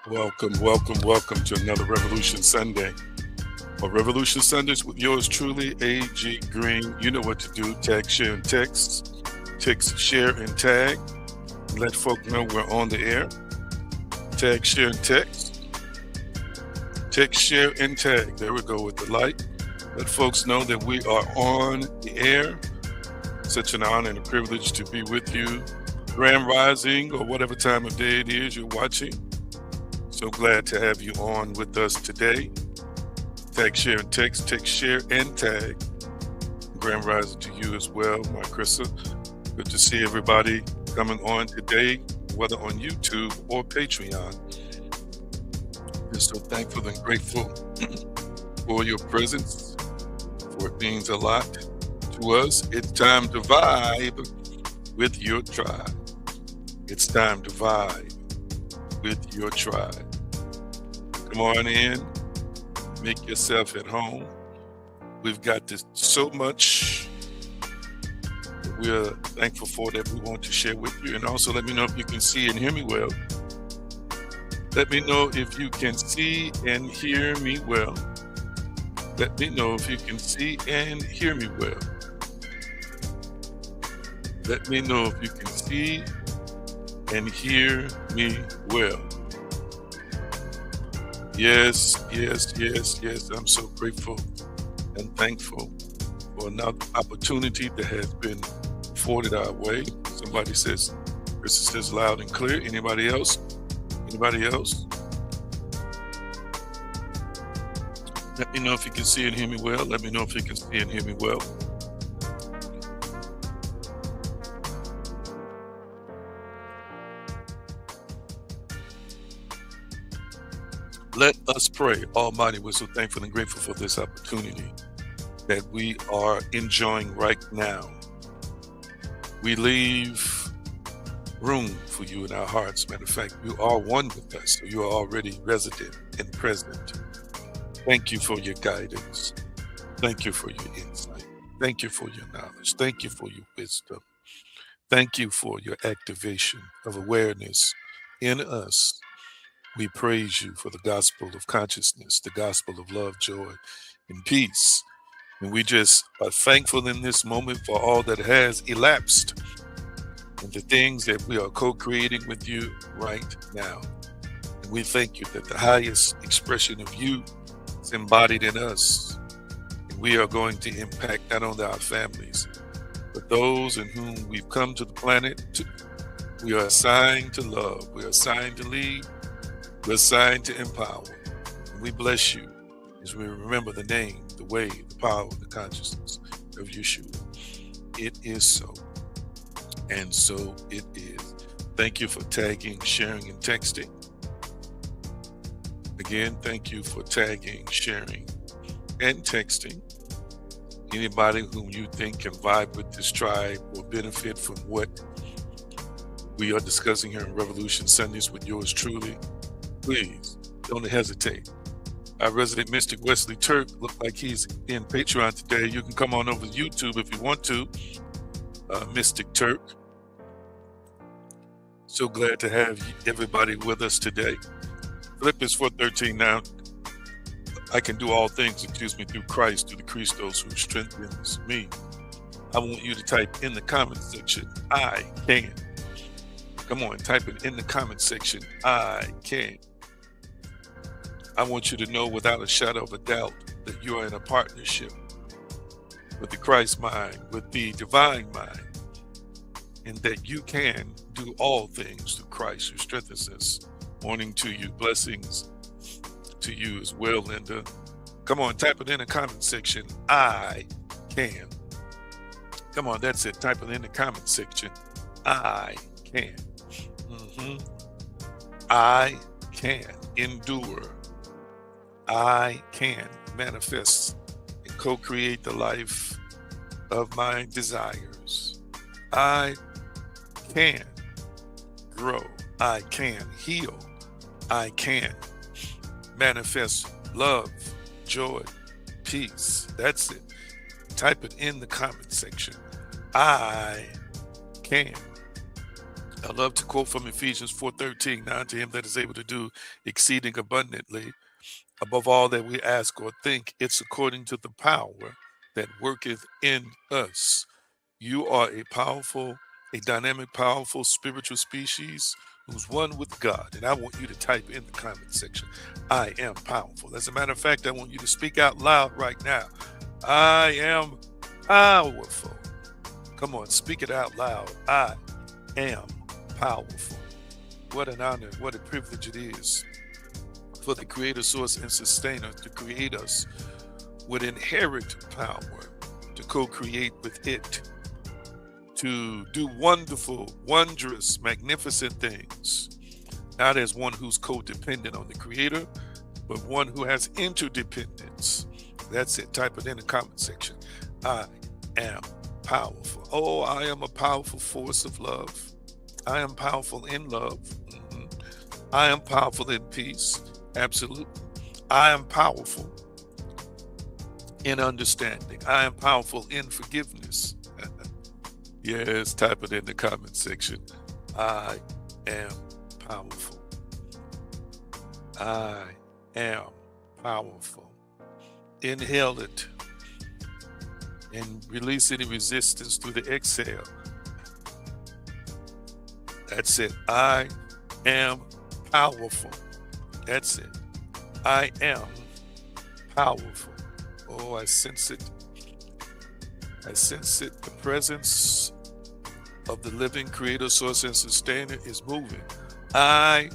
Welcome to another Revolution Sunday. Or Revolution Sundays with yours truly, A.G. Green. You know what to do. Tag, share, and text. Text, share, and tag. Let folk know we're on the air. Tag, share, and text. Text, share, and tag. There we go with the light. Let folks know that we are on the air. Such an honor and a privilege to be with you. Grand Rising, or whatever time of day it is you're watching. So glad to have you on with us today. Tag, share, and text. Text, share, and tag. Grand Rising to you as well, my Krista. Good to see everybody coming on today, whether on YouTube or Patreon. Just so thankful and grateful for your presence, for it means a lot to us. It's time to vibe with your tribe. It's time to vibe with your tribe. Come on in, make yourself at home. We've got this so much that we're thankful for that we want to share with you. And also let me know if you can see and hear me well. Let me know if you can see and hear me well. Let me know if you can see and hear me well. Let me know if you can see and hear me well. Yes. I'm so grateful and thankful for another opportunity that has been afforded our way. Somebody says, Chris says loud and clear. Anybody else? Anybody else? Let me know if you can see and hear me well. Let me know if you can see and hear me well. Let us pray. Almighty, we're so thankful and grateful for this opportunity that we are enjoying right now. We leave room for you in our hearts. Matter of fact, you are one with us, so you are already resident and present. Thank you for your guidance. Thank you for your insight. Thank you for your knowledge. Thank you for your wisdom. Thank you for your activation of awareness in us. We praise you for the gospel of consciousness, the gospel of love, joy, and peace. And we just are thankful in this moment for all that has elapsed and the things that we are co-creating with you right now. And we thank you that the highest expression of you is embodied in us. And we are going to impact not only our families, but those in whom we've come to the planet. We are assigned to love. We are assigned to lead. We're assigned to empower. And we bless you as we remember the name, the way, the power, the consciousness of Yeshua. It is so. And so it is. Thank you for tagging, sharing, and texting. Again, thank you for tagging, sharing, and texting. Anybody whom you think can vibe with this tribe or benefit from what we are discussing here in Revolution Sundays with yours truly, please don't hesitate. Our resident mystic Wesley Turk looked like he's in Patreon today. You can come on over to YouTube if you want to. Mystic Turk. So glad to have everybody with us today. Philippians 4:13 now. I can do all things, through Christ, through the Christos who strengthens me. I want you to type in the comment section, I can. Come on, type it in the comment section, I can. I want you to know without a shadow of a doubt that you are in a partnership with the Christ mind, with the divine mind, and that you can do all things through Christ who strengthens us. Morning to you, blessings to you as well, Linda. Come on, type it in the comment section, I can. Come on, that's it, type it in the comment section, I can. I can endure. I can manifest and co-create the life of my desires. I can grow. I can heal. I can manifest love, joy, peace. That's it. Type it in the comment section. I can. I love to quote from Ephesians 4:13. Now to him that is able to do exceeding abundantly above all that we ask or think, it's according to the power that worketh in us. You are a dynamic, powerful spiritual species who's one with God. And I want you to type in the comment section, I am powerful. As a matter of fact, I want you to speak out loud right now. I am powerful. Come on, speak it out loud. I am powerful. What an honor, what a privilege it is for the creator, source, and sustainer to create us with inherent power to co-create with it, to do wonderful, wondrous, magnificent things, not as one who's codependent on the creator, but one who has interdependence. That's it. Type it in the comment section. I am powerful. Oh, I am a powerful force of love. I am powerful in love. I am powerful in peace. Absolutely. I am powerful in understanding. I am powerful in forgiveness. Yes, type it in the comment section. I am powerful. I am powerful. Inhale it and release any resistance through the exhale. That's it. I am powerful. That's it. I am powerful. Oh, I sense it. I sense it. The presence of the living creator, source, and sustainer is moving. I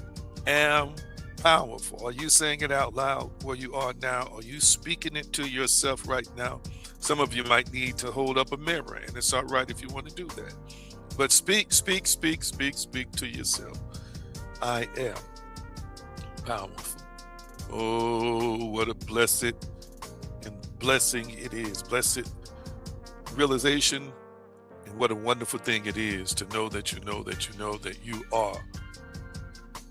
am powerful. Are you saying it out loud where you are now? Are you speaking it to yourself right now? Some of you might need to hold up a mirror, and it's all right if you want to do that. But speak to yourself. I am powerful. Oh, what a blessed and blessing it is. Blessed realization, and what a wonderful thing it is to know that you know that you know that you are,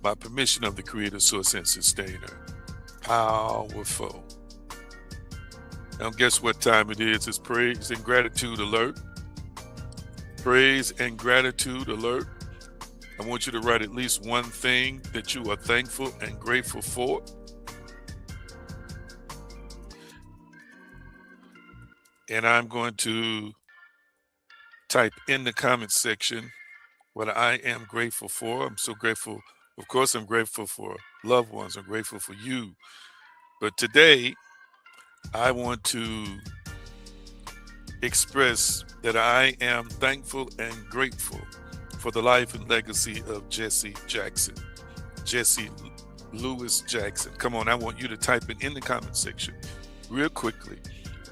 by permission of the creator, source, and sustainer, powerful. Now guess what time it is? It's praise and gratitude alert. Praise and gratitude alert. I want you to write at least one thing that you are thankful and grateful for. And I'm going to type in the comment section what I am grateful for. I'm so grateful. Of course, I'm grateful for loved ones. I'm grateful for you. But today, I want to express that I am thankful and grateful for the life and legacy of Jesse Jackson. Jesse Lewis Jackson. Come on, I want you to type it in the comment section real quickly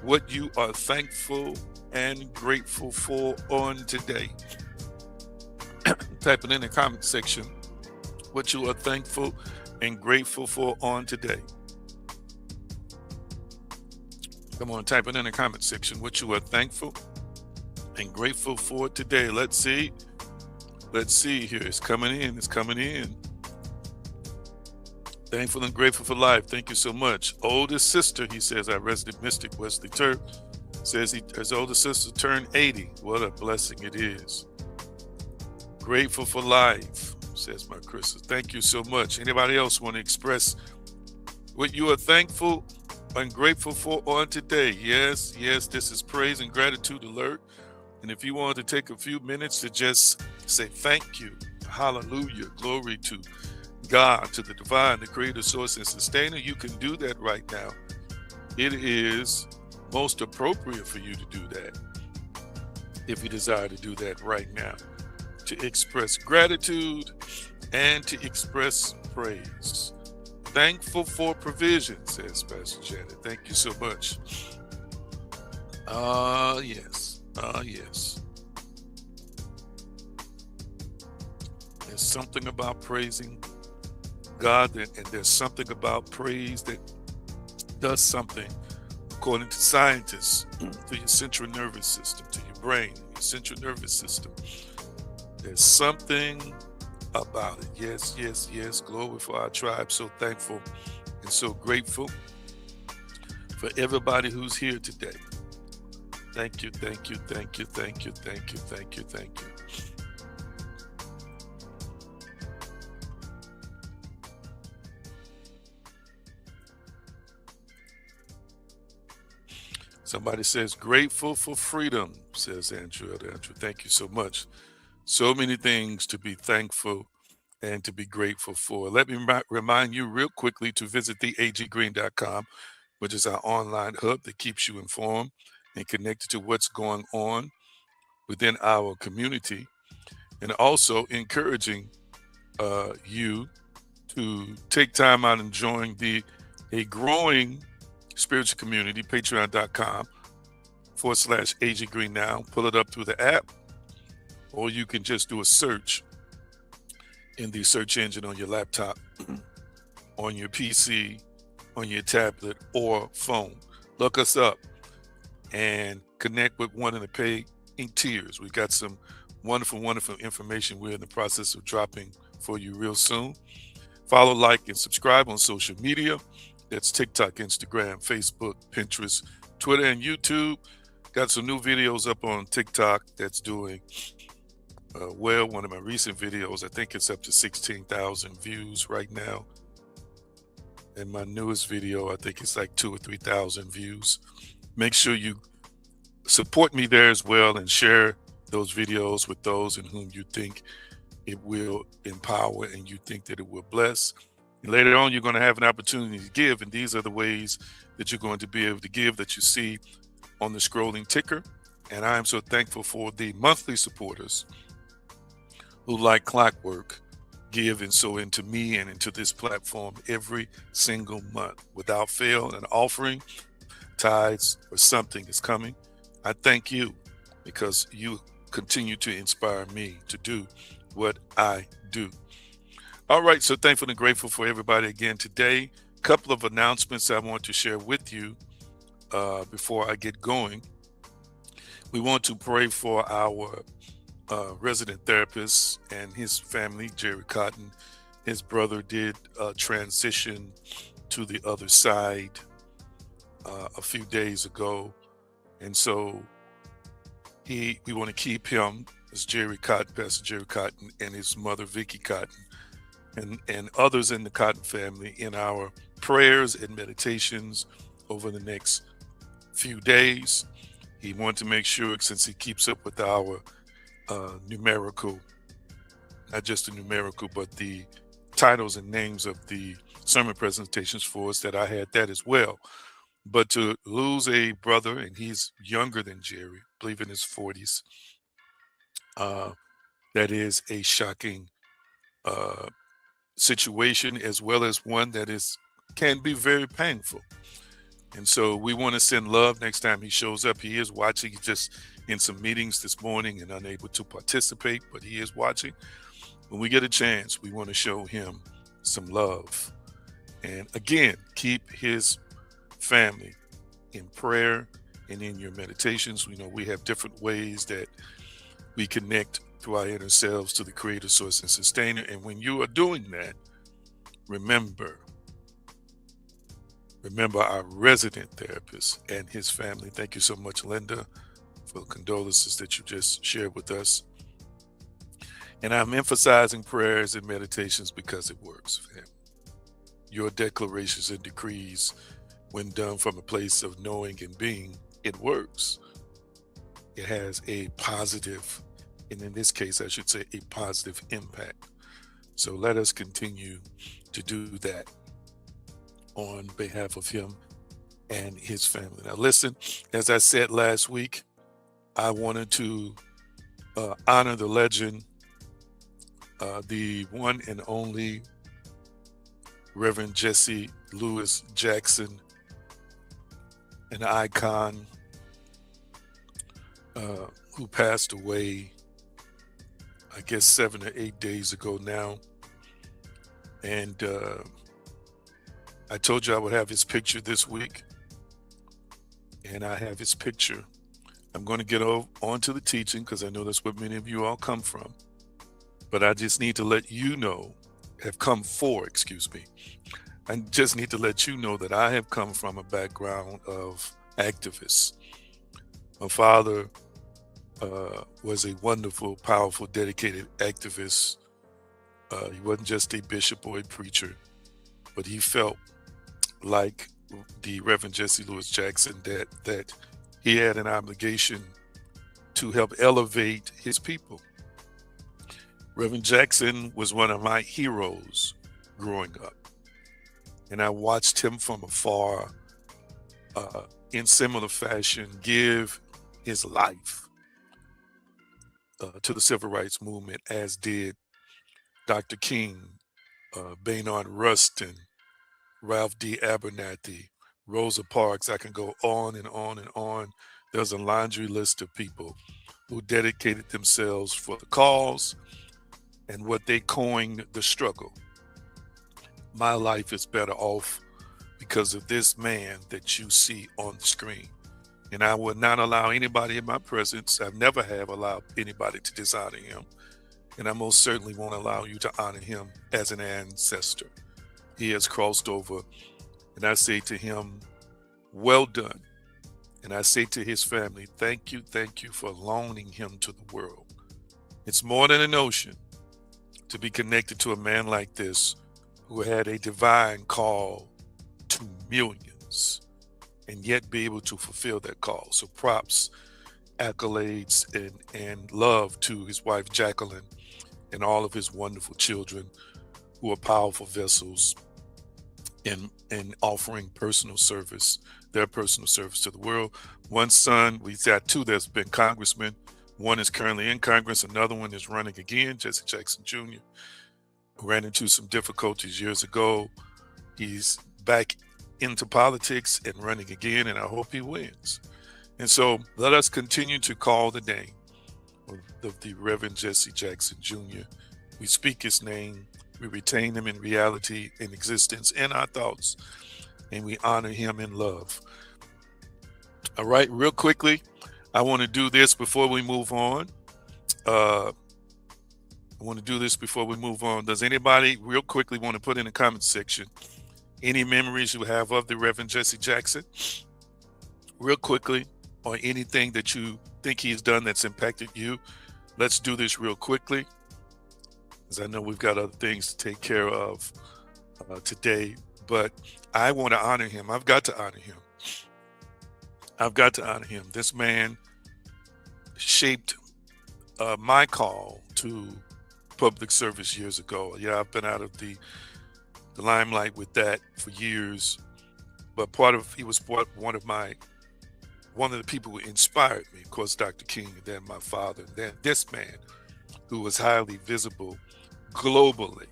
what you are thankful and grateful for on today. Type it in the comment section what you are thankful and grateful for on today. Come on, type it in the comment section what you are thankful and grateful for today. Let's see here. It's coming in. Thankful and grateful for life. Thank you so much. Oldest sister, he says, our resident mystic, Wesley Turk, says his older sister turned 80. What a blessing it is. Grateful for life, says my Crystal. Thank you so much. Anybody else want to express what you are thankful and grateful for on today? Yes, this is praise and gratitude alert. And if you want to take a few minutes to just say thank you, hallelujah, glory to God, to the divine, the creator, source, and sustainer, you can do that right now. It is most appropriate for you to do that if you desire to do that right now, to express gratitude and to express praise. Thankful for provision, says Pastor Janet. Thank you so much. Yes. There's something about praising God, and there's something about praise that does something, according to scientists, to your central nervous system, to your brain, your central nervous system. There's something about it. Yes. Glory for our tribe. So thankful and so grateful for everybody who's here today. Thank you. Somebody says, grateful for freedom, says Andrew. Andrew, thank you so much. So many things to be thankful and to be grateful for. Let me remind you real quickly to visit theaggreen.com, which is our online hub that keeps you informed and connected to what's going on within our community, and also encouraging you to take time out and join a growing spiritual community, patreon.com/AG Green now. Pull it up through the app, or you can just do a search in the search engine on your laptop, on your PC, on your tablet, or phone. Look us up and connect with one of the paying tiers. We've got some wonderful, wonderful information we're in the process of dropping for you real soon. Follow, like, and subscribe on social media. That's TikTok, Instagram, Facebook, Pinterest, Twitter, and YouTube. Got some new videos up on TikTok that's doing well. One of my recent videos, I think it's up to 16,000 views right now. And my newest video, I think it's like 2,000 or 3,000 views. Make sure you support me there as well and share those videos with those in whom you think it will empower and you think that it will bless. And later on, you're going to have an opportunity to give, and these are the ways that you're going to be able to give that you see on the scrolling ticker. And I am so thankful for the monthly supporters who, like clockwork, give and sow into me and into this platform every single month without fail. An offering, tithes, or something is coming. I thank you because you continue to inspire me to do what I do. All right, so thankful and grateful for everybody again today. Couple of announcements I want to share with you before I get going. We want to pray for our resident therapist and his family, Jerry Cotton. His brother did transition to the other side a few days ago, and so we want to keep him as Jerry Cotton, Pastor Jerry Cotton, and his mother, Vicky Cotton, and others in the Cotton family in our prayers and meditations over the next few days. He wanted to make sure, since he keeps up with our numerical, not just the numerical, but the titles and names of the sermon presentations for us, that I had that as well. But to lose a brother, and he's younger than Jerry, I believe in his 40s, that is a shocking situation, as well as one that can be very painful. And so we want to send love next time he shows up. He is watching. He's just in some meetings this morning and unable to participate, but he is watching. When we get a chance, we want to show him some love. And again, keep his family in prayer and in your meditations. We know we have different ways that we connect through our inner selves to the creator, source, and sustainer. And when you are doing that, remember our resident therapist and his family. Thank you so much, Linda, for the condolences that you just shared with us. And I'm emphasizing prayers and meditations because it works, fam. Your declarations and decrees, when done from a place of knowing and being, it works. It has a positive, and in this case, I should say a positive impact. So let us continue to do that on behalf of him and his family. Now listen, as I said last week, I wanted to honor the legend, the one and only Reverend Jesse Lewis Jackson, an icon who passed away, I guess 7 or 8 days ago now. And I told you I would have his picture this week, and I have his picture. I'm going to get on to the teaching because I know that's what many of you all come from. But I just need to let you know, I just need to let you know that I have come from a background of activists. My father was a wonderful, powerful, dedicated activist. He wasn't just a bishop or a preacher, but he felt like the Reverend Jesse Lewis Jackson that he had an obligation to help elevate his people. Reverend Jackson was one of my heroes growing up, and I watched him from afar in similar fashion give his life to the civil rights movement, as did Dr. King, Baynard Rustin, Ralph D. Abernathy, Rosa Parks. I can go on and on and on. There's a laundry list of people who dedicated themselves for the cause and what they coined the struggle. My life is better off because of this man that you see on the screen. And I would not allow anybody in my presence, I've never have allowed anybody to dishonor him. And I most certainly won't allow you to honor him as an ancestor. He has crossed over, and I say to him, well done. And I say to his family, thank you for loaning him to the world. It's more than a notion to be connected to a man like this who had a divine call to millions and yet be able to fulfill that call. So props, accolades, and love to his wife, Jacqueline, and all of his wonderful children who are powerful vessels in offering personal service, their personal service to the world. One son, we've got two that's been congressmen. One is currently in Congress. Another one is running again, Jesse Jackson Jr., who ran into some difficulties years ago. He's back into politics and running again, and I hope he wins. And so let us continue to call the name of the Reverend Jesse Jackson Jr. We speak his name, we retain him in reality, in existence, in our thoughts, and we honor him in love. All right, real quickly, I want to do this before we move on. Does anybody real quickly want to put in the comment section any memories you have of the Reverend Jesse Jackson? Real quickly, or anything that you think he's done that's impacted you. Let's do this real quickly, because I know we've got other things to take care of today, but I want to honor him. I've got to honor him. This man shaped my call to public service years ago. Yeah, I've been out of the limelight with that for years, but he was one of the people who inspired me. Of course, Dr. King, and then my father, and then this man who was highly visible globally,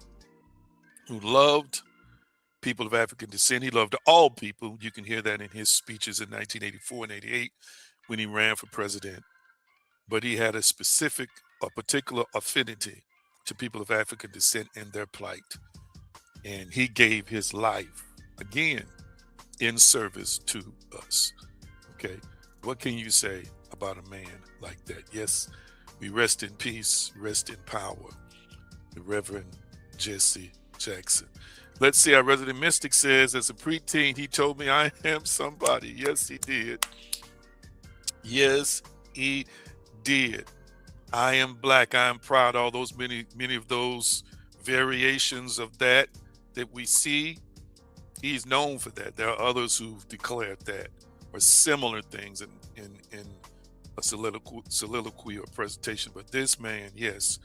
who loved people of African descent. He loved all people. You can hear that in his speeches in 1984 and 88 when he ran for president. But he had a particular affinity to people of African descent and their plight. And he gave his life, again, in service to us. Okay, what can you say about a man like that? Yes, we rest in peace, rest in power. The Reverend Jesse Jackson. Let's see, our resident mystic says, as a preteen, he told me I am somebody. Yes, he did. Yes, he did. I am black. I am proud. All those many of those variations of that we see, he's known for that. There are others who've declared that, or similar things in a soliloquy or presentation. But this man, yes,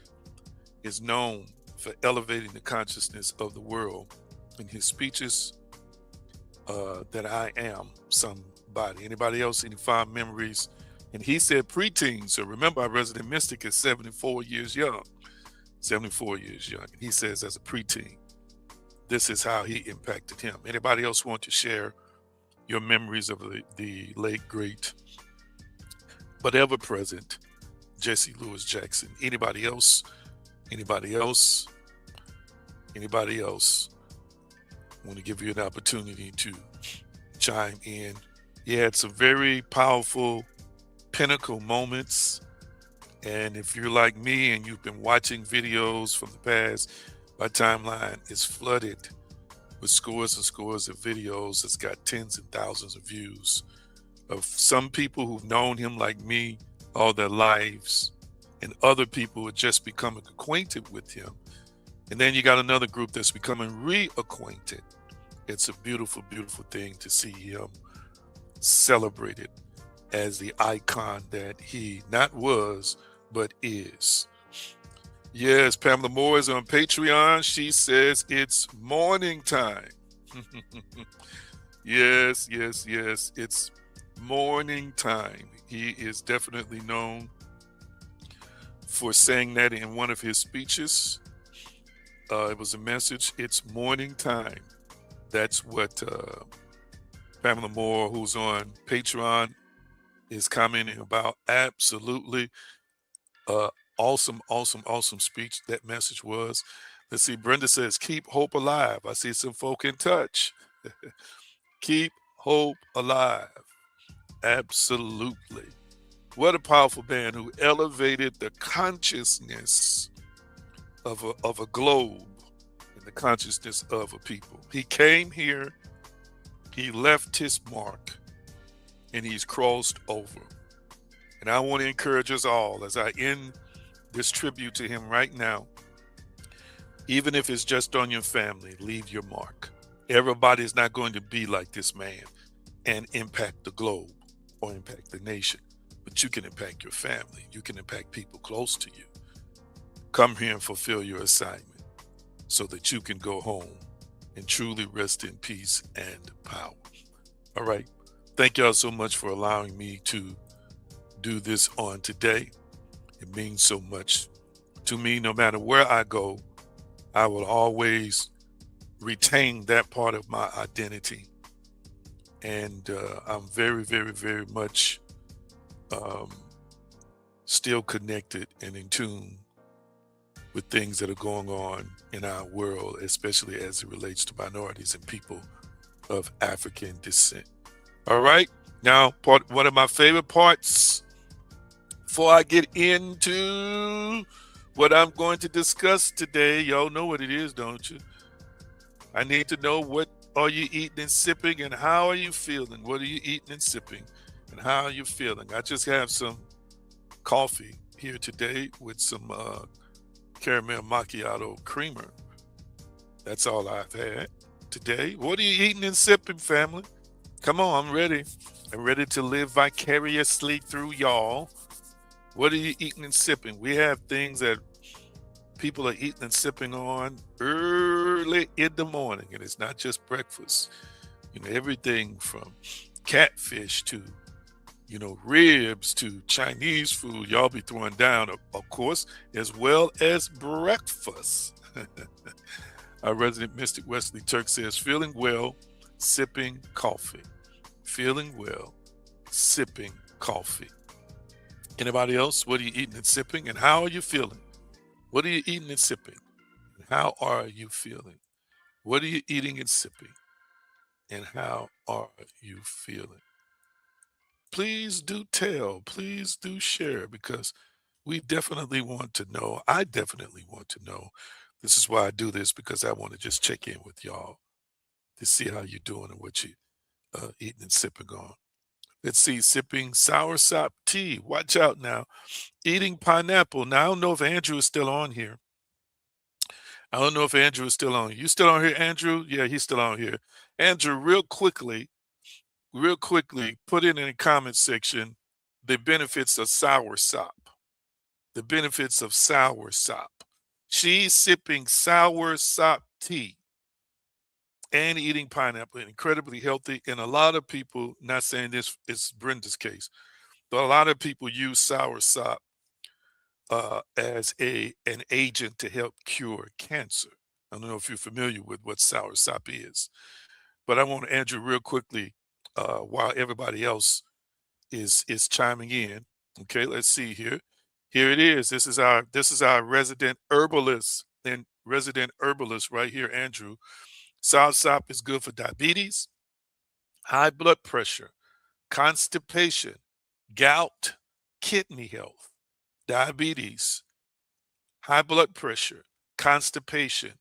is known for elevating the consciousness of the world in his speeches, that I am somebody. Anybody else, any fond memories? And he said preteen. So remember, our resident mystic is 74 years young. 74 years young. And he says, as a preteen, this is how he impacted him. Anybody else want to share your memories of the late, great, but ever present Jesse Louis Jackson? Anybody else? Anybody else? Anybody else? I want to give you an opportunity to chime in. He had some very powerful pinnacle moments. And if you're like me and you've been watching videos from the past, my timeline is flooded with scores and scores of videos that's got tens and thousands of views of some people who've known him like me all their lives, and other people who are just becoming acquainted with him. And then you got another group that's becoming reacquainted. It's a beautiful, beautiful thing to see him celebrated as the icon that he not was, but is. Yes, Pamela Moore is on Patreon. She says it's morning time. Yes, yes, yes. It's morning time. He is definitely known for saying that in one of his speeches. It was a message. It's morning time. That's what Pamela Moore, who's on Patreon, is commenting about. Absolutely. Uh, awesome, awesome, awesome speech that message was. Let's see. Brenda says, keep hope alive. I see some folk in touch. Keep hope alive. Absolutely. What a powerful man who elevated the consciousness of a globe and the consciousness of a people. He came here, he left his mark, and he's crossed over. And I want to encourage us all as I end this tribute to him right now, even if it's just on your family, leave your mark. Everybody's not going to be like this man and impact the globe or impact the nation, but you can impact your family. You can impact people close to you. Come here and fulfill your assignment so that you can go home and truly rest in peace and power. All right. Thank y'all so much for allowing me to do this on today. It means so much to me. No matter where I go, I will always retain that part of my identity. And I'm very, very, very much um, still connected and in tune with things that are going on in our world, especially as it relates to minorities and people of African descent. All right. Now, one of my favorite parts before I get into what I'm going to discuss today, y'all know what it is, don't you? I need to know, what are you eating and sipping, and how are you feeling? What are you eating and sipping, and how are you feeling? I just have some coffee here today with some caramel macchiato creamer. That's all I've had today. What are you eating and sipping, family? Come on, I'm ready. I'm ready to live vicariously through y'all. What are you eating and sipping? We have things that people are eating and sipping on early in the morning, and it's not just breakfast. You know, everything from catfish to, you know, ribs to Chinese food. Y'all be throwing down, of course, as well as breakfast. Our resident mystic Wesley Turk says, feeling well, sipping coffee. Feeling well, sipping coffee. Anybody else? What are you eating and sipping, and how are you feeling? What are you eating and sipping? And how are you feeling? What are you eating and sipping? And how are you feeling? Please do tell. Please do share, because we definitely want to know. I definitely want to know. This is why I do this, because I want to just check in with y'all to see how you're doing and what you eating and sipping on. Let's see, sipping soursop tea. Watch out now. Eating pineapple. Now, I don't know if Andrew is still on here. I don't know if Andrew is still on. You still on here, Andrew? Yeah, he's still on here. Andrew, real quickly, put in the comment section the benefits of soursop. The benefits of soursop. She's sipping soursop tea and eating pineapple, incredibly healthy. And a lot of people, not saying this is Brenda's case, but a lot of people use soursop as an agent to help cure cancer. I don't know if you're familiar with what soursop is, but I want to, Andrew, real quickly, while everybody else is chiming in. Okay, let's see here. Here it is. This is our resident herbalist right here, Andrew. Soursop is good for diabetes, high blood pressure, constipation, gout, kidney health, diabetes, high blood pressure, constipation,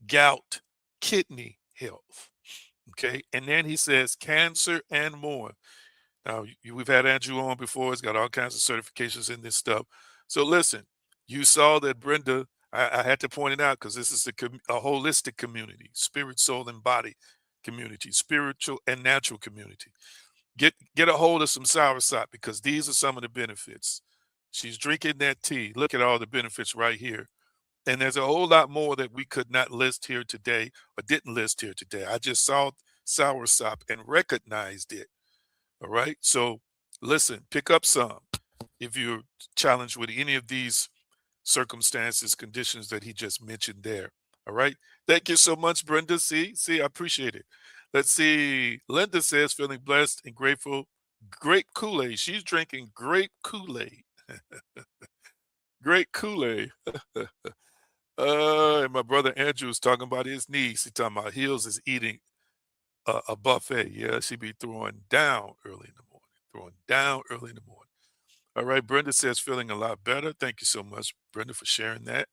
gout, kidney health. Okay. And then he says cancer and more. Now, we've had Andrew on before. He's got all kinds of certifications in this stuff. So listen, you saw that Brenda, I had to point it out because this is a holistic community, spirit, soul, and body community, spiritual and natural community. Get a hold of some soursop because these are some of the benefits. She's drinking that tea. Look at all the benefits right here. And there's a whole lot more that we could not list here today or didn't list here today. I just saw soursop and recognized it. All right. So listen, pick up some if you're challenged with any of these circumstances, conditions that he just mentioned there. All right. Thank you so much, Brenda. I appreciate it. Let's see. Linda says, feeling blessed and grateful. Grape Kool Aid. She's drinking grape Kool Aid. Great Kool Aid. And my brother Andrew was talking about his niece. He talking about Hills is eating a buffet. Yeah, she be throwing down early in the morning. Throwing down early in the morning. All right. Brenda says, feeling a lot better. Thank you so much, Brenda, for sharing that.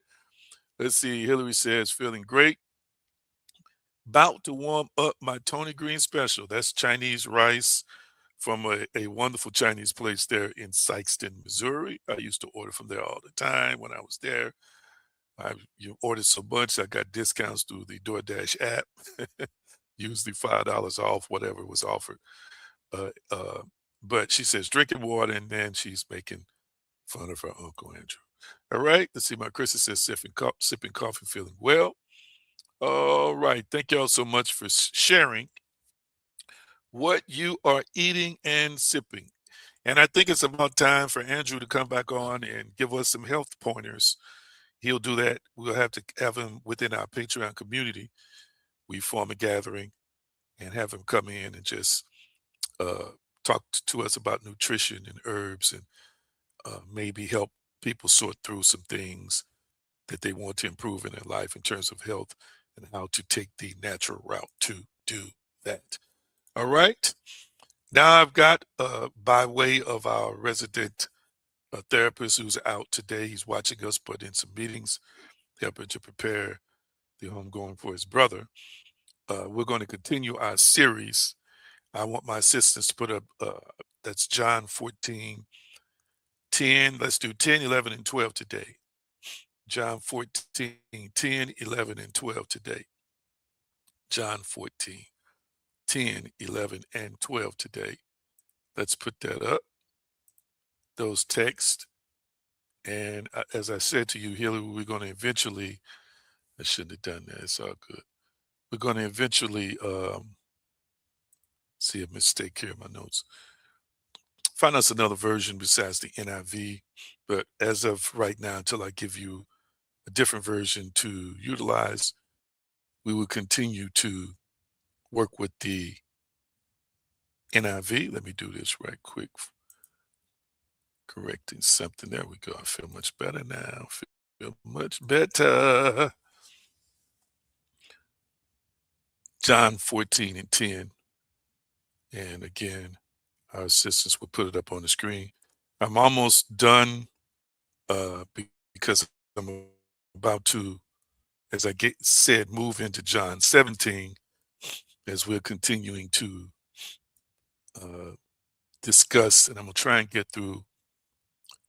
Let's see. Hillary says, feeling great. About to warm up my Tony Green special. That's Chinese rice from a wonderful Chinese place there in Sikeston, Missouri. I used to order from there all the time when I was there. You ordered so much, I got discounts through the DoorDash app, usually $5 off, whatever was offered. Uh, uh, but she says, drinking water, and then she's making fun of her Uncle Andrew. All right, let's see. My Chrissy says, sipping coffee, feeling well. All right. Thank y'all so much for sharing what you are eating and sipping. And I think it's about time for Andrew to come back on and give us some health pointers. He'll do that. We'll have to have him within our Patreon community. We form a gathering and have him come in and just uh, talk to us about nutrition and herbs and maybe help people sort through some things that they want to improve in their life in terms of health and how to take the natural route to do that. All right. Now I've got, by way of our resident therapist who's out today, he's watching us put in some meetings, helping to prepare the homegoing for his brother. We're going to continue our series. I want my assistants to put up, that's John 14, 10. Let's do 10, 11, and 12 today. John 14, 10, 11, and 12 today. John 14, 10, 11, and 12 today. Let's put that up, those texts. And as I said to you, Hillary, we're going to eventually, I shouldn't have done that. It's all good. We're going to eventually see a mistake here in my notes. Find us another version besides the NIV. But as of right now, until I give you a different version to utilize, we will continue to work with the NIV. Let me do this right quick. Correcting something. There we go. I feel much better now. Feel much better. John 14 and 10. And again, our assistants will put it up on the screen. I'm almost done because I'm about to, as I said, move into John 17 as we're continuing to discuss, and I'm gonna try and get through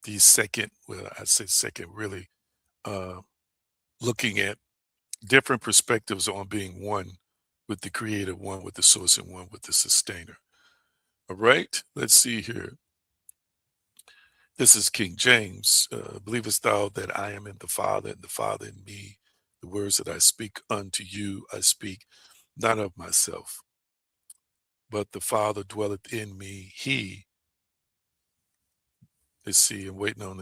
the second, well, I say second, really, looking at different perspectives on being one with the creator, one with the source, and one with the sustainer. All right, let's see here. This is King James. Believest thou that I am in the Father, and the Father in me? The words that I speak unto you, I speak not of myself, but the Father dwelleth in me. He, let's see, I'm waiting on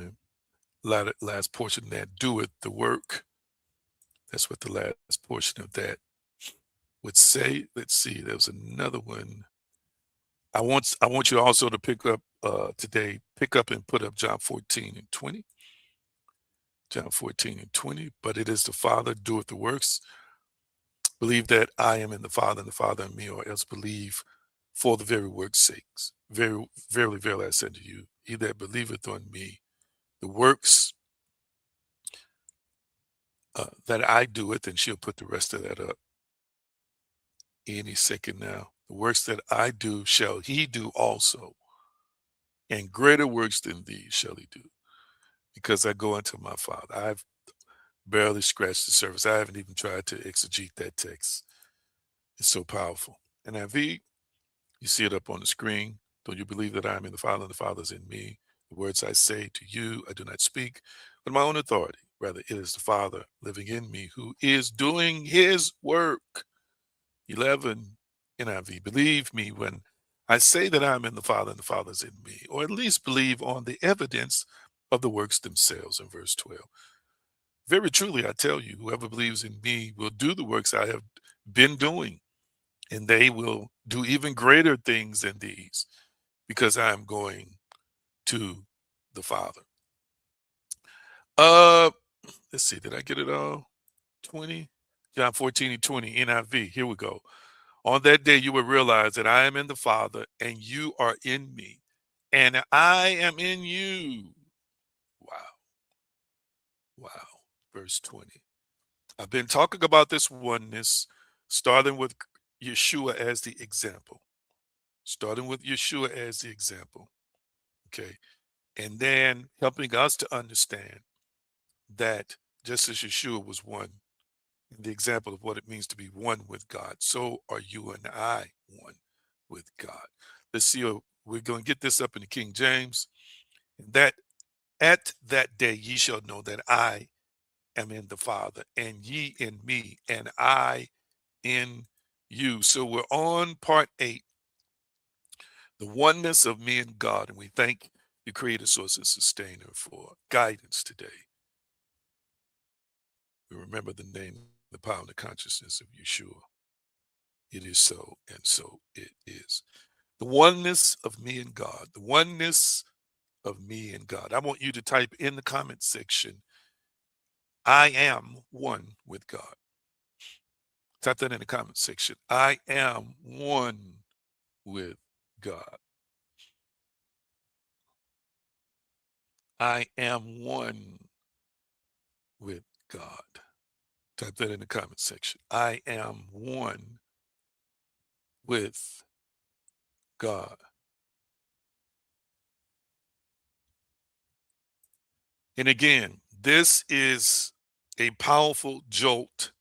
the last portion that doeth the work. That's what the last portion of that would say. Let's see, there was another one. I want you also to pick up today, pick up and put up John 14 and 20. John 14 and 20. But it is the Father doeth the works. Believe that I am in the Father and the Father in me, or else believe for the very work's sakes. Very, verily, verily, I said to you, he that believeth on me, the works that I doeth, and she'll put the rest of that up any second now. The works that I do shall he do also, and greater works than these shall he do, because I go unto my Father. I've barely scratched the surface. I haven't even tried to exegete that text. It's so powerful. NIV, you see it up on the screen. Don't you believe that I am in the Father and the Father is in me? The words I say to you, I do not speak with my own authority. Rather, it is the Father living in me who is doing his work. 11 NIV. Believe me when I say that I'm in the Father and the Father is in me, or at least believe on the evidence of the works themselves in verse 12. Very truly, I tell you, whoever believes in me will do the works I have been doing, and they will do even greater things than these, because I am going to the Father. Uh, let's see, did I get it all? 20? John 14 and 20, NIV. Here we go. On that day, you will realize that I am in the Father, and you are in me, and I am in you. Wow. Wow. Verse 20. I've been talking about this oneness, starting with Yeshua as the example. Starting with Yeshua as the example. Okay. And then helping us to understand that just as Yeshua was one, in the example of what it means to be one with God, so are you and I one with God. Let's see, we're going to get this up in the King James. That at that day ye shall know that I am in the Father, and ye in me, and I in you. So we're on part 8, the oneness of me and God, and we thank the Creator, Source, and Sustainer for guidance today. We remember the name, the power, and the consciousness of Yeshua. It is so, and so it is. The oneness of me and God, the oneness of me and God. I want you to type in the comment section, I am one with God. Type that in the comment section. I am one with God. I am one with God. Type that in the comment section. I am one with God. And again, this is a powerful jolt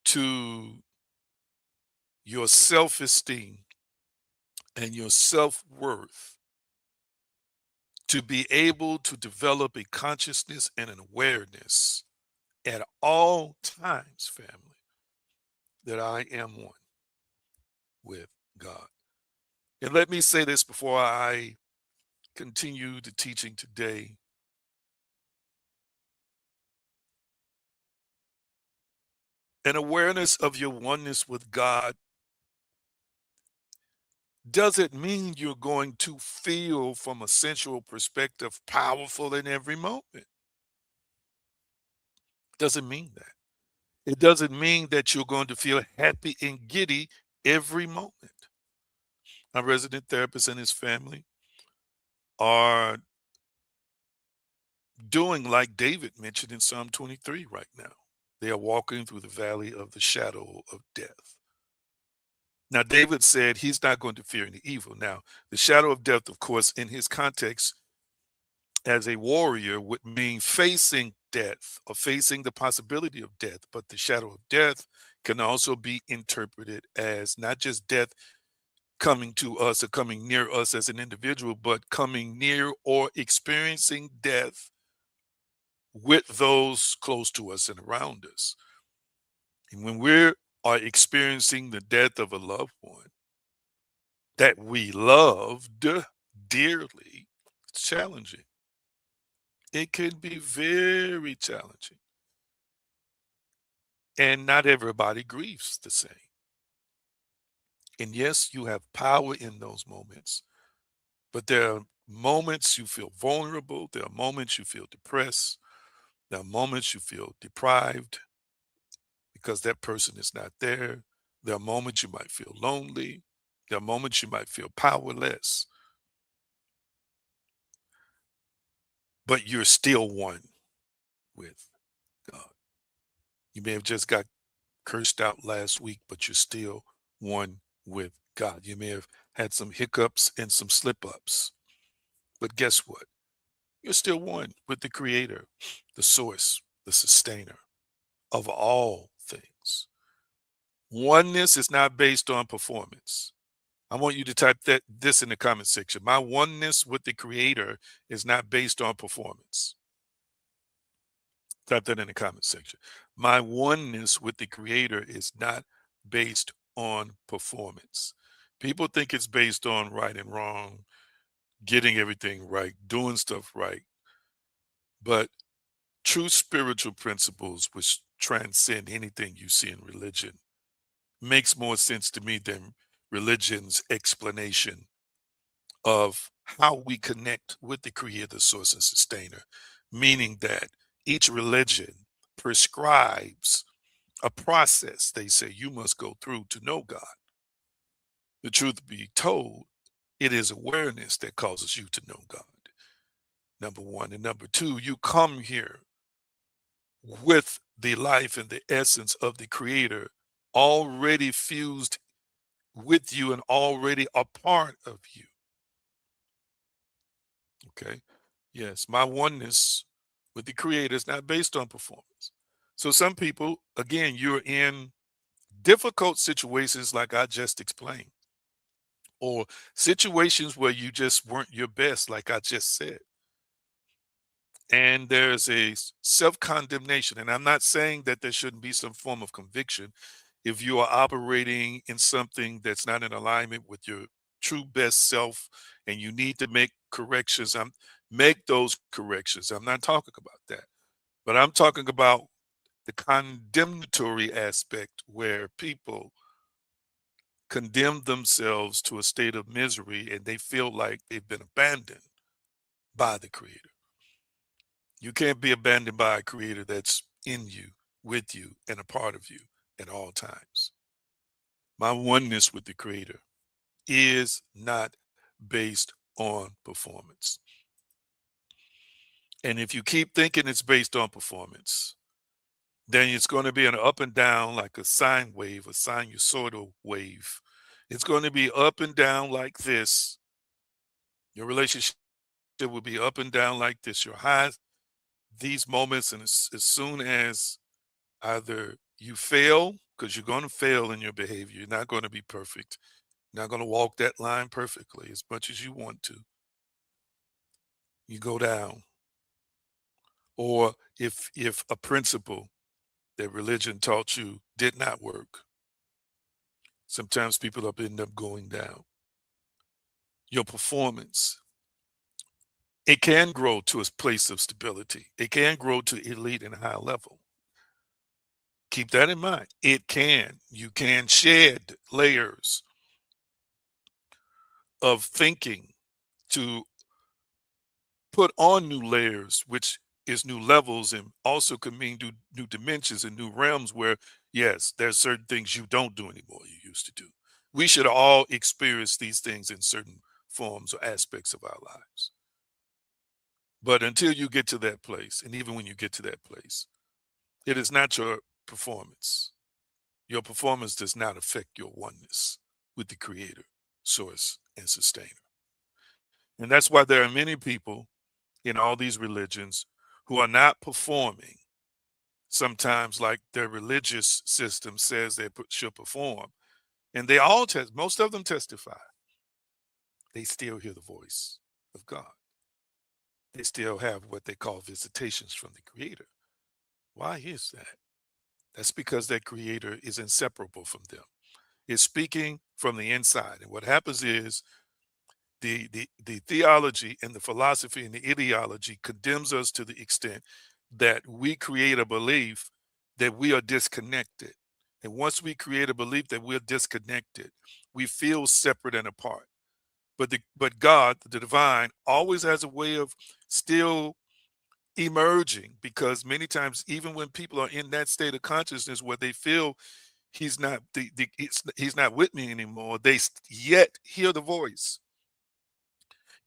to your self-esteem and your self-worth, to be able to develop a consciousness and an awareness at all times, family, that I am one with God. And let me say this before I continue the teaching today. An awareness of your oneness with God doesn't mean you're going to feel from a sensual perspective powerful in every moment. Doesn't mean that. It doesn't mean that you're going to feel happy and giddy every moment. Our resident therapist and his family are doing like David mentioned in Psalm 23 right now. They are walking through the valley of the shadow of death. Now, David said he's not going to fear any evil. Now, the shadow of death, of course, in his context as a warrior would mean facing death or facing the possibility of death. But the shadow of death can also be interpreted as not just death coming to us or coming near us as an individual, but coming near or experiencing death with those close to us and around us. And when we are experiencing the death of a loved one that we loved dearly, it's challenging. It can be very challenging. And not everybody grieves the same. And yes, you have power in those moments, but there are moments you feel vulnerable. There are moments you feel depressed. There are moments you feel deprived because that person is not there. There are moments you might feel lonely. There are moments you might feel powerless, but you're still one with God. You may have just got cursed out last week, but you're still one with God. You may have had some hiccups and some slip ups, but guess what? You're still one with the Creator, the source, the sustainer of all things. Oneness is not based on performance. I want you to type this in the comment section. My oneness with the creator is not based on performance. Type that in the comment section. My oneness with the creator is not based on performance. People think it's based on right and wrong, getting everything right, doing stuff right. But true spiritual principles, which transcend anything you see in religion, makes more sense to me than religion's explanation of how we connect with the creator, source, and sustainer, meaning that each religion prescribes a process they say you must go through to know God. The truth be told, it is awareness that causes you to know God. Number one. And number two, you come here with the life and the essence of the creator already fused with you and already a part of you. Okay. Yes, my oneness with the creator is not based on performance. So some people, again, you're in difficult situations like I just explained, or situations where you just weren't your best, like I just said. And there's a self-condemnation. And I'm not saying that there shouldn't be some form of conviction if you are operating in something that's not in alignment with your true best self and you need to make corrections. Make those corrections. I'm not talking about that. But I'm talking about the condemnatory aspect where people condemn themselves to a state of misery and they feel like they've been abandoned by the creator. You can't be abandoned by a creator that's in you, with you, and a part of you at all times. My oneness with the creator is not based on performance. And if you keep thinking it's based on performance, then it's going to be an up and down like a sine wave, a sinusoidal wave. It's going to be up and down like this. Your relationship will be up and down like this. Your highs, these moments, and as soon as either you fail, because you're going to fail in your behavior, you're not going to be perfect, you're not going to walk that line perfectly as much as you want to, you go down. Or if a principle that religion taught you did not work, sometimes people end up going down. Your performance, it can grow to a place of stability. It can grow to elite and high level. Keep that in mind. It can. You can shed layers of thinking to put on new layers, which is new levels and also could mean new dimensions and new realms where, yes, there's certain things you don't do anymore you used to do. We should all experience these things in certain forms or aspects of our lives. But until you get to that place, and even when you get to that place, it is not your performance. Your performance does not affect your oneness with the creator, source, and sustainer. And that's why there are many people in all these religions who are not performing sometimes like their religious system says they should perform. And they all most of them testify. They still hear the voice of God. They still have what they call visitations from the creator. Why is that? That's because that creator is inseparable from them. It's speaking from the inside. And what happens is the theology and the philosophy and the ideology condemns us to the extent that we create a belief that we are disconnected. And once we create a belief that we're disconnected, we feel separate and apart. But God, the divine, always has a way of still emerging, because many times, even when people are in that state of consciousness where they feel he's not with me anymore, they yet hear the voice,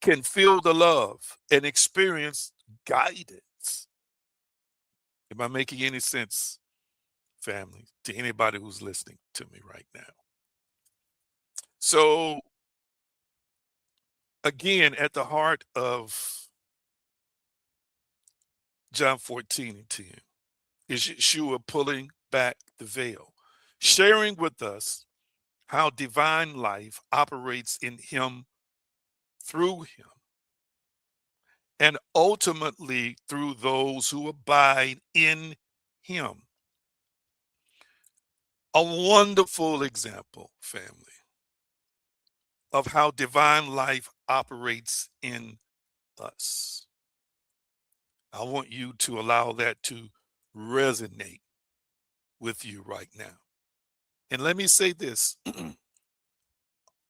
can feel the love and experience guidance. Am I making any sense, family, to anybody who's listening to me right now? So, again, at the heart of John 14 and 10 is Yeshua pulling back the veil, sharing with us how divine life operates in him, through him, and ultimately through those who abide in him. A wonderful example, family, of how divine life operates in us. I want you to allow that to resonate with you right now. And let me say this,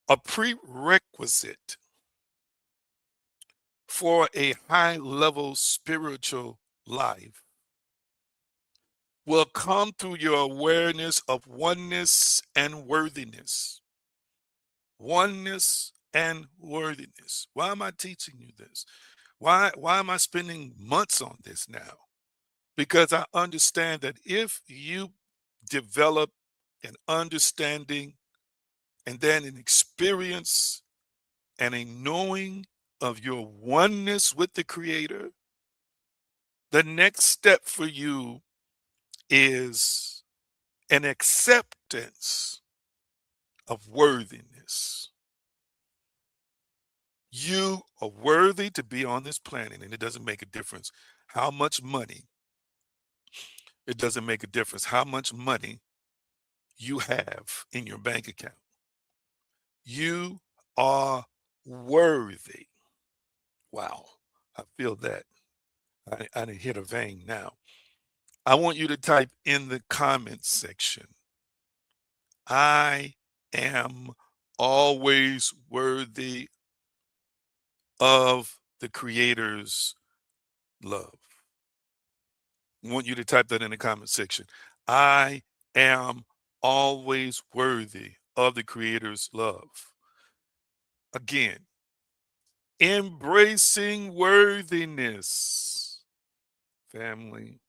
a prerequisite for a high level spiritual life will come through your awareness of oneness and worthiness. Oneness and worthiness. Why am I teaching you this? Why am I spending months on this now? Because I understand that if you develop an understanding and then an experience and a knowing of your oneness with the Creator, the next step for you is an acceptance of worthiness. You are worthy to be on this planet, and it doesn't make a difference how much money, it doesn't make a difference how much money you have in your bank account. You are worthy. Wow, I feel that. I didn't hit a vein now. I want you to type in the comments section, I am always worthy of the Creator's love. I want you to type that in the comment section. I am always worthy of the Creator's love. Again, embracing worthiness, family,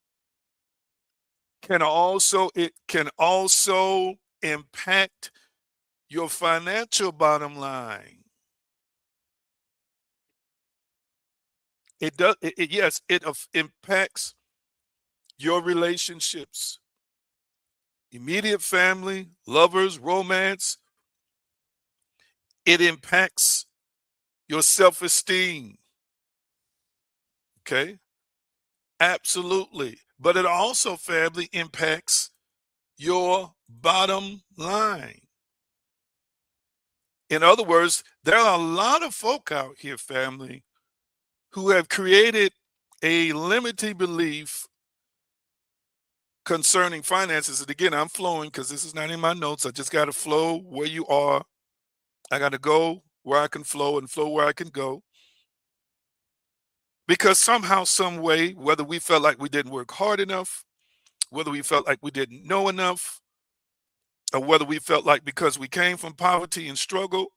can also impact your financial bottom line. It does. Yes, it impacts your relationships, immediate family, lovers, romance. It impacts your self-esteem. Okay, absolutely. But it also, family, impacts your bottom line. In other words, there are a lot of folk out here, family, who have created a limiting belief concerning finances. And again, I'm flowing because this is not in my notes. I just got to flow where you are. I got to go where I can flow and flow where I can go. Because somehow, some way, whether we felt like we didn't work hard enough, whether we felt like we didn't know enough, or whether we felt like because we came from poverty and struggle,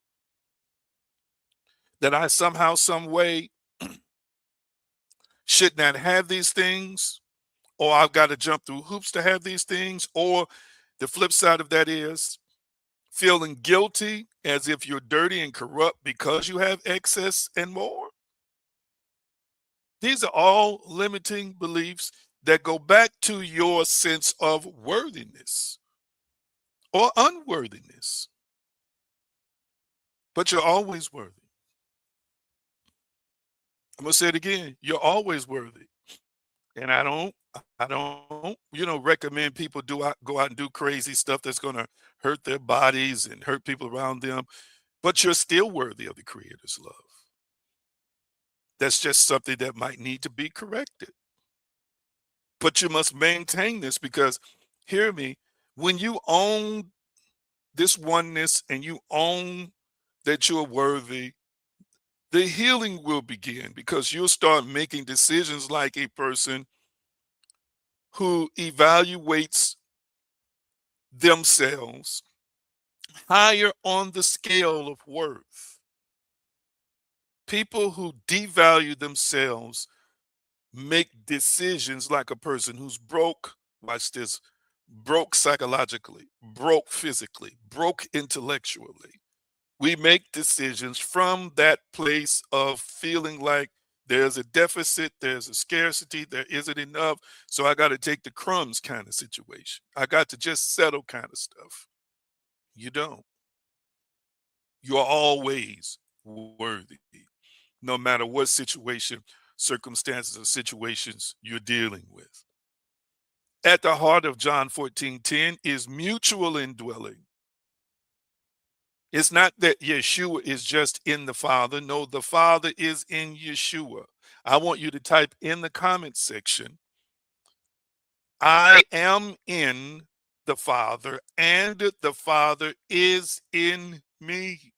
that I somehow, some way should not have these things, or I've got to jump through hoops to have these things, or the flip side of that is feeling guilty as if you're dirty and corrupt because you have excess and more. These are all limiting beliefs that go back to your sense of worthiness or unworthiness. But you're always worthy. I'm gonna say it again. You're always worthy. And I don't recommend people go out and do crazy stuff that's gonna hurt their bodies and hurt people around them. But you're still worthy of the Creator's love. That's just something that might need to be corrected. But you must maintain this because, hear me, when you own this oneness and you own that you're worthy, the healing will begin because you'll start making decisions like a person who evaluates themselves higher on the scale of worth. People who devalue themselves make decisions like a person who's broke, watch this, broke psychologically, broke physically, broke intellectually. We make decisions from that place of feeling like there's a deficit, there's a scarcity, there isn't enough. So I got to take the crumbs kind of situation. I got to just settle kind of stuff. You don't. You are always worthy, no matter what situation, circumstances, or situations you're dealing with. At the heart of John 14:10 is mutual indwelling. It's not that Yeshua is just in the Father. No, the Father is in Yeshua. I want you to type in the comment section, I am in the Father, and the Father is in me.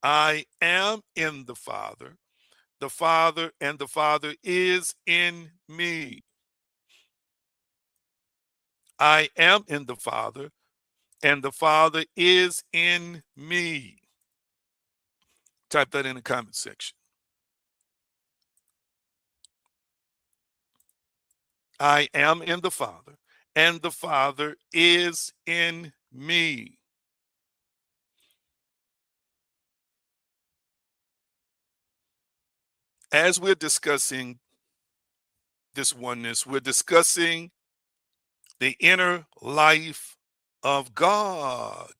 I am in the Father, and the Father is in me. I am in the Father, and the Father is in me. Type that in the comment section. I am in the Father, and the Father is in me. As we're discussing this oneness, we're discussing the inner life of God,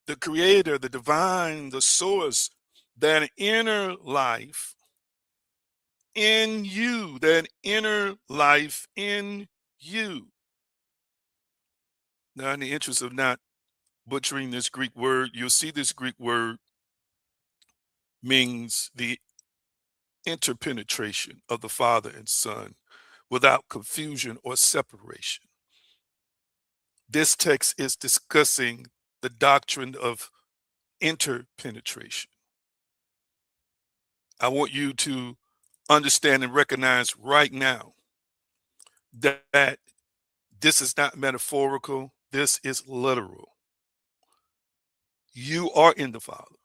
the creator, the divine, the source, that inner life in you, that inner life in you. Now, in the interest of not butchering this Greek word, you'll see this Greek word means the interpenetration of the Father and Son without confusion or separation. This text is discussing the doctrine of interpenetration. I want you to understand and recognize right now that this is not metaphorical, this is literal. You are in the Father,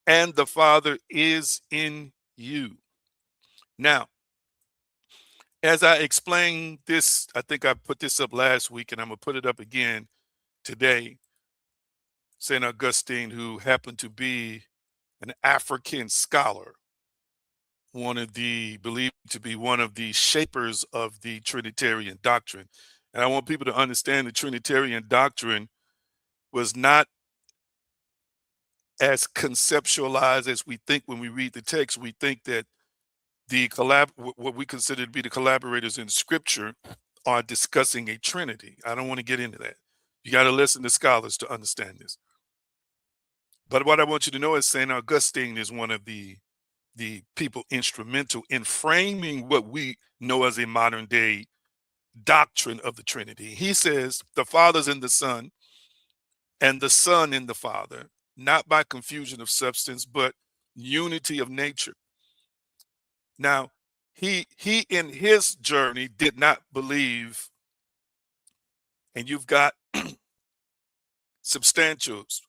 and the Father is in you. Now, as I explained this, I think I put this up last week and I'm going to put it up again today. St. Augustine, who happened to be an African scholar, believed to be one of the shapers of the Trinitarian doctrine. And I want people to understand the Trinitarian doctrine was not as conceptualized as we think when we read the text. We think that what we consider to be the collaborators in Scripture are discussing a Trinity. I don't want to get into that. You got to listen to scholars to understand this. But what I want you to know is St. Augustine is one of the people instrumental in framing what we know as a modern day doctrine of the Trinity. He says the Father's in the Son and the Son in the Father, not by confusion of substance, but unity of nature. Now, he in his journey did not believe, and you've got substantials,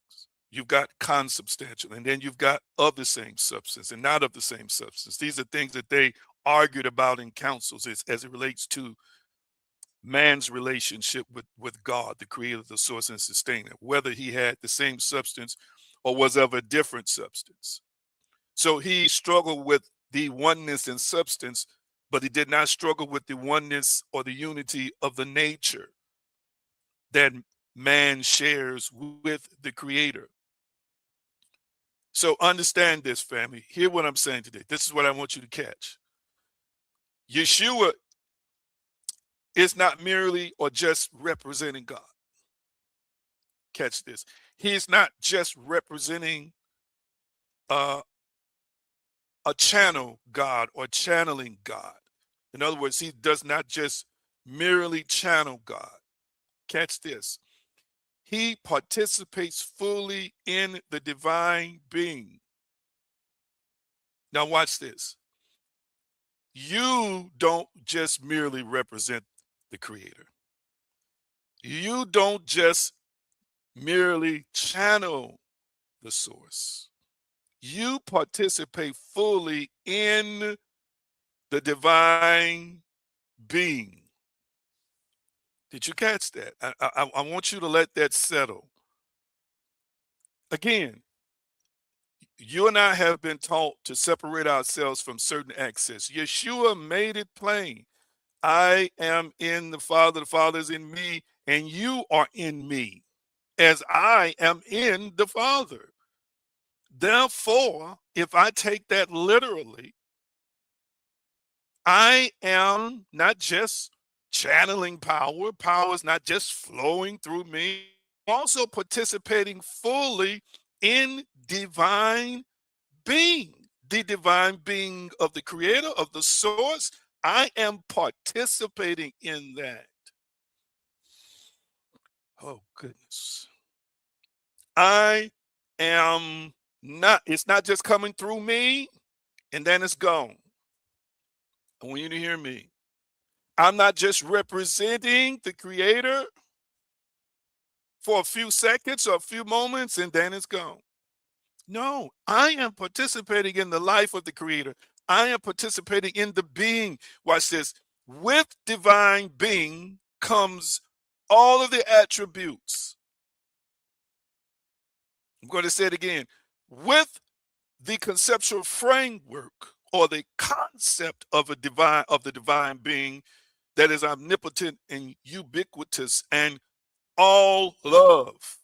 you've got consubstantial, and then you've got of the same substance and not of the same substance. These are things that they argued about in councils as it relates to man's relationship with God, the creator, the source, and sustainer, whether he had the same substance or was of a different substance. So he struggled with the oneness in substance, but he did not struggle with the oneness or the unity of the nature that man shares with the creator. So understand this, family. Hear what I'm saying today. This is what I want you to catch. Yeshua is not merely or just representing God. Catch this. He is not just representing uh, a channel God or channeling God. In other words, he does not just merely channel God. Catch this. He participates fully in the divine being. Now, watch this. You don't just merely represent the creator. You don't just merely channel the source. You participate fully in the divine being. Did you catch that? I want you to let that settle. Again, you and I have been taught to separate ourselves from certain access. Yeshua made it plain. I am in the Father is in me, and you are in me. as I am in the Father. Therefore, if I take that literally, I am not just channeling power, power is not just flowing through me, I'm also participating fully in divine being, the divine being of the creator, of the source. I am participating in that. Oh, goodness. I am not, it's not just coming through me and then it's gone. I want you to hear me. I'm not just representing the creator for a few seconds or a few moments and then it's gone. No, I am participating in the life of the creator. I am participating in the being. Watch this. With divine being comes all of the attributes. I'm going to say it again. With the conceptual framework or the concept of the divine being that is omnipotent and ubiquitous and all love.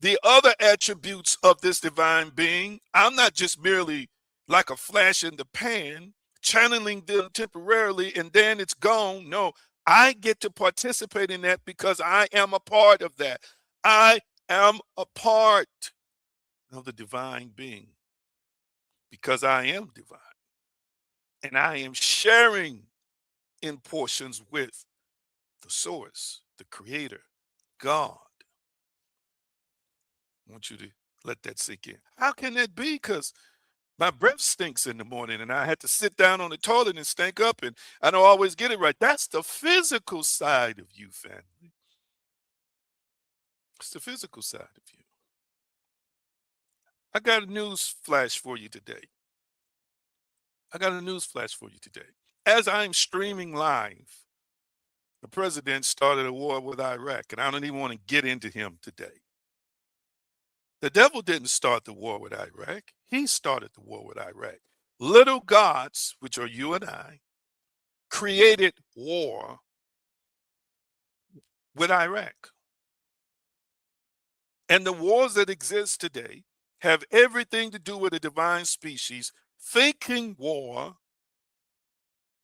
The other attributes of this divine being, I'm not just merely like a flash in the pan, channeling them temporarily and then it's gone. No, I get to participate in that because I am a part of that. I am a part of the divine being because I am divine and I am sharing in portions with the source, the creator, God. I want you to let that sink in. How can that be? Because my breath stinks in the morning and I had to sit down on the toilet and stink up and I don't always get it right. That's the physical side of you, family. It's the physical side of you. I got a news flash for you today. I got a news flash for you today. As I'm streaming live, the president started a war with Iraq, and I don't even want to get into him today. The devil didn't start the war with Iraq. He started the war with Iraq. Little gods, which are you and I, created war with Iraq. And the wars that exist today have everything to do with a divine species thinking war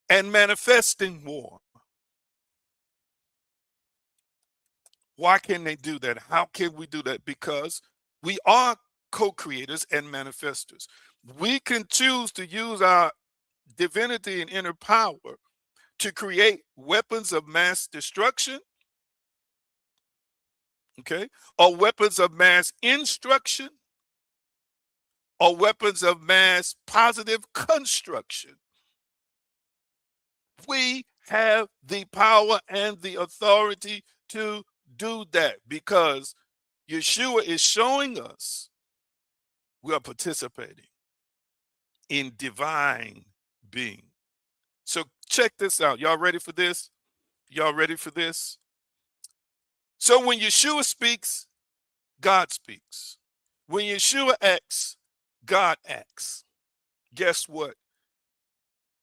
and manifesting war. Why can they do that? How can we do that? Because we are co-creators and manifestors. We can choose to use our divinity and inner power to create weapons of mass destruction, okay, or weapons of mass instruction, or weapons of mass positive construction. We have the power and the authority to do that because Yeshua is showing us we are participating in divine being. So check this out. Y'all ready for this? Y'all ready for this? So when Yeshua speaks, God speaks. When Yeshua acts, God acts. Guess what?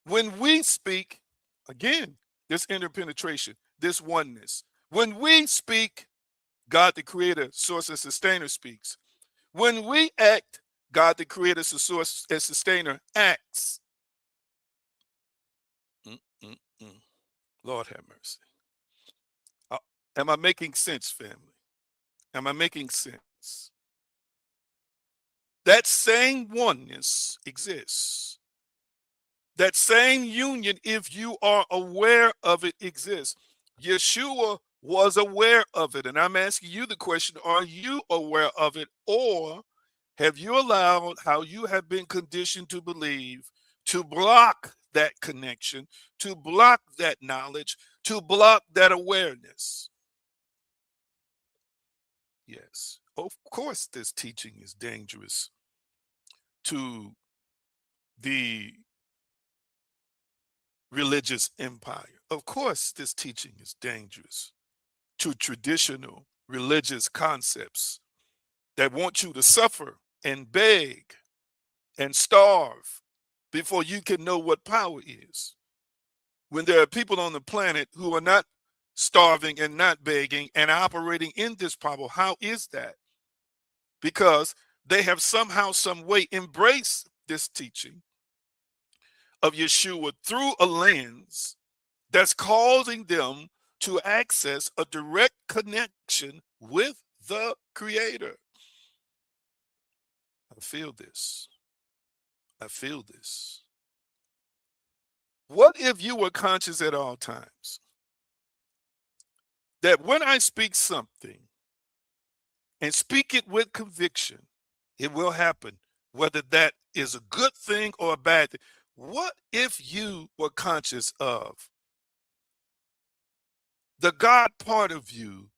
When we speak, again, this interpenetration, this oneness. When we speak, God the creator, source and sustainer speaks. When we act, God the creator, source and sustainer acts. Mm-mm-mm. Lord have mercy. Uh, am I making sense, family? Am I making sense? That same oneness exists. That same union, if you are aware of it, exists. Yeshua was aware of it. And I'm asking you the question, are you aware of it? Or have you allowed how you have been conditioned to believe to block that connection, to block that knowledge, to block that awareness? Yes. Of course, this teaching is dangerous to the religious empire. Of course, this teaching is dangerous to traditional religious concepts that want you to suffer and beg and starve before you can know what power is. When there are people on the planet who are not starving and not begging and operating in this power. How is that? Because they have somehow, some way embraced this teaching of Yeshua through a lens that's causing them to access a direct connection with the Creator. I feel this. I feel this. What if you were conscious at all times that when I speak something and speak it with conviction, it will happen, whether that is a good thing or a bad thing? What if you were conscious of the God part of you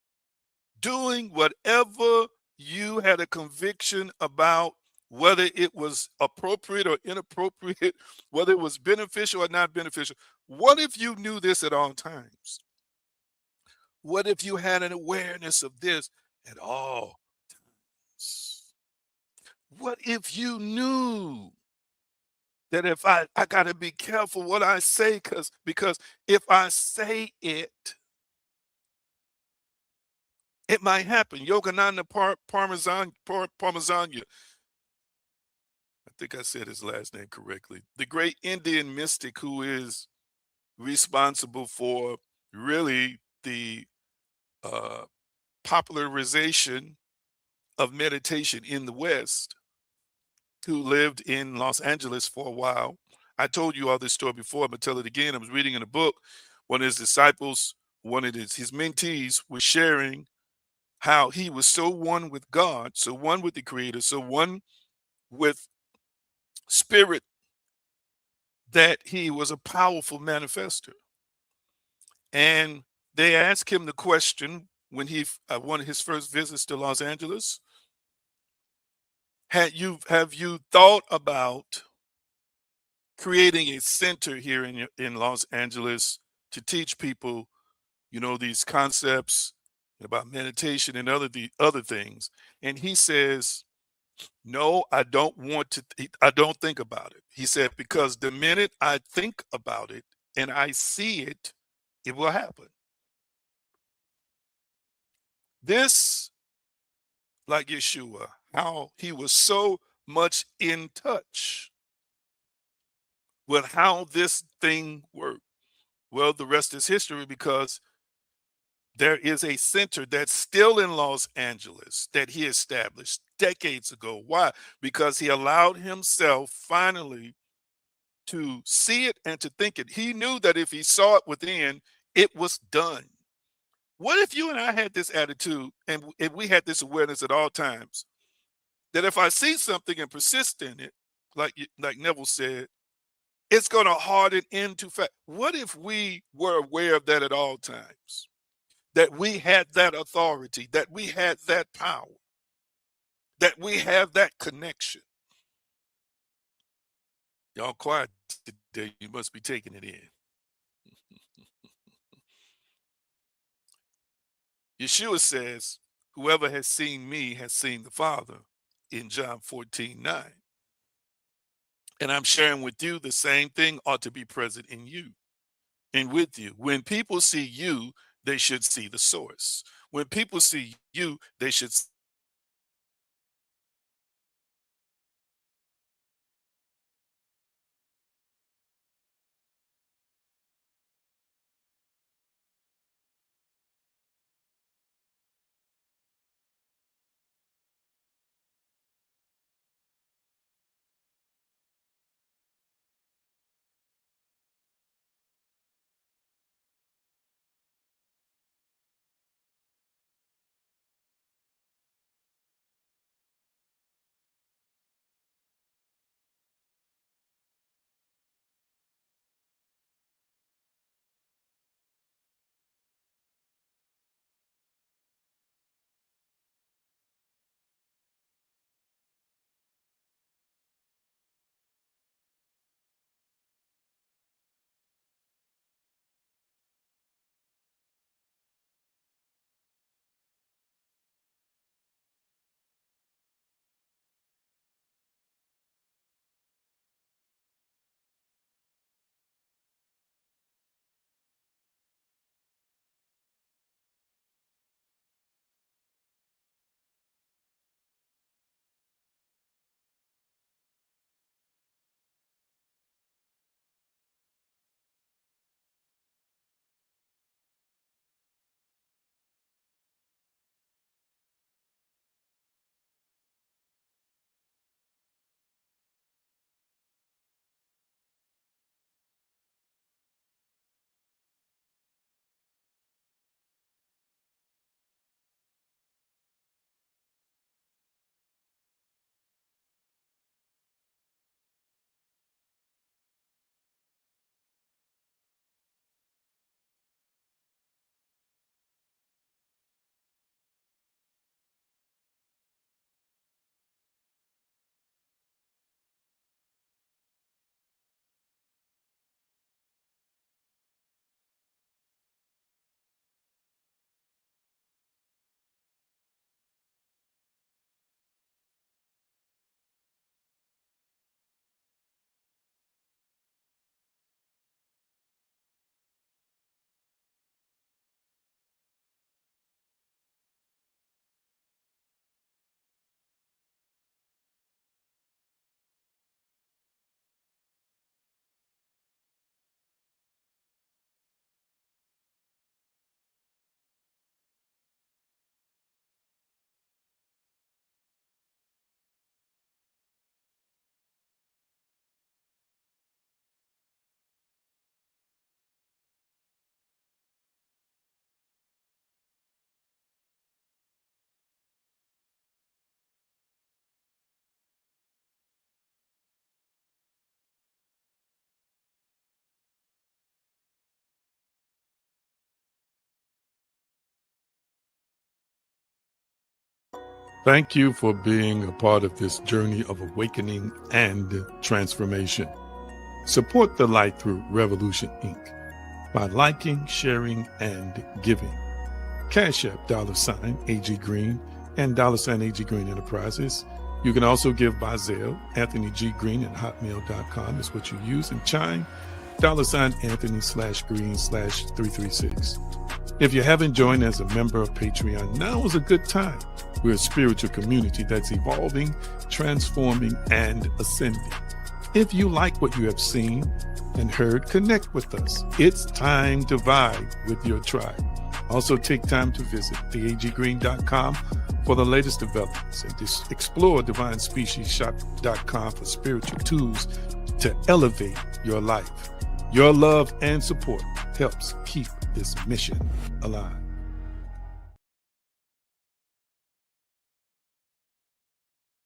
doing whatever you had a conviction about, whether it was appropriate or inappropriate, whether it was beneficial or not beneficial? What if you knew this at all times? What if you had an awareness of this at all times? What if you knew that if I got to be careful what I say, because if I say it, it might happen. Yogananda Parmesan, I think I said his last name correctly. The great Indian mystic who is responsible for really the uh, popularization of meditation in the West, who lived in Los Angeles for a while. I told you all this story before, I'm gonna tell it again. I was reading in a book, one of his disciples, one of his mentees was sharing how he was so one with God, so one with the Creator, so one with spirit, that he was a powerful manifester. And they asked him the question when he one of his first visits to Los Angeles: have you thought about creating a center here in Los Angeles to teach people, these concepts about meditation and the other things? And he says, "No, I don't want to. I don't think about it." He said, "Because the minute I think about it and I see it, it will happen." This, like Yeshua, how he was so much in touch with how this thing worked. Well, the rest is history, because there is a center that's still in Los Angeles that he established decades ago. Why? Because he allowed himself finally to see it and to think it. He knew that if he saw it within, it was done. What if you and I had this attitude, and if we had this awareness at all times, that if I see something and persist in it, like Neville said, it's going to harden into fact. What if we were aware of that at all times? That we had that authority, that we had that power, that we have that connection. Y'all quiet today. You must be taking it in. Yeshua says, "Whoever has seen me has seen the Father," in John 14:9. And I'm sharing with you the same thing ought to be present in you and with you. When people see you, they should see the source. When people see you, they should Thank you for being a part of this journey of awakening and transformation. Support the light through Revolution Inc. by liking, sharing, and giving. Cash App $AG Green and $AG Green Enterprises. You can also give by Zelle. Anthony G. Green at hotmail.com is what you use. And Chime $Anthony/Green/336. If you haven't joined as a member of Patreon, now is a good time. We're a spiritual community that's evolving, transforming, and ascending. If you like what you have seen and heard, connect with us. It's time to vibe with your tribe. Also take time to visit theaggreen.com for the latest developments and explore divinespeciesshop.com for spiritual tools to elevate your life. Your love and support helps keep this mission alive.